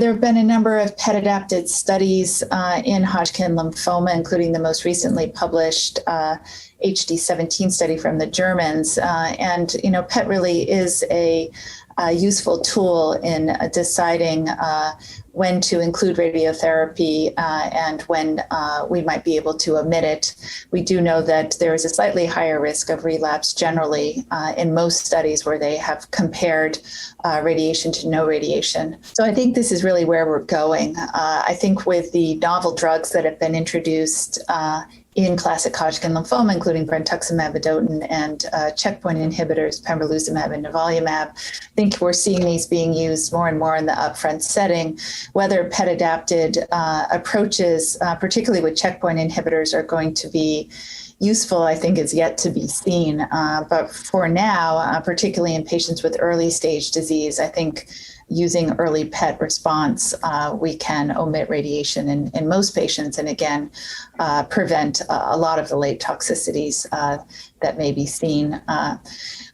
There have been a number of PET-adapted studies in Hodgkin lymphoma, including the most recently published HD17 study from the Germans. And, PET really is a useful tool in deciding when to include radiotherapy and when we might be able to omit it. We do know that there is a slightly higher risk of relapse generally in most studies where they have compared radiation to no radiation. So I think this is really where we're going. I think with the novel drugs that have been introduced in classic Hodgkin lymphoma, including Brentuximab vedotin and checkpoint inhibitors, Pembrolizumab and Nivolumab. I think we're seeing these being used more and more in the upfront setting. Whether PET-adapted approaches, particularly with checkpoint inhibitors, are going to be useful, I think, is yet to be seen. But for now, particularly in patients with early stage disease, I think using early PET response, we can omit radiation in most patients and again, prevent a lot of the late toxicities that may be seen.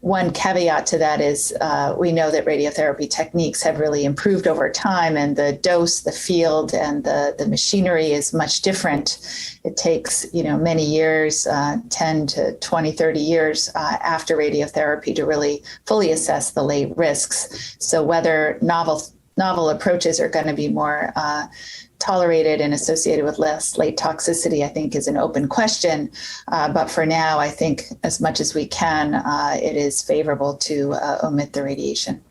One caveat to that is we know that radiotherapy techniques have really improved over time, and the dose, the field, and the machinery is much different. It takes many years, 10 to 20, 30 years after radiotherapy to really fully assess the late risks. So whether novel approaches are going to be more tolerated and associated with less late toxicity, I think, is an open question. But for now, I think as much as we can, it is favorable to omit the radiation.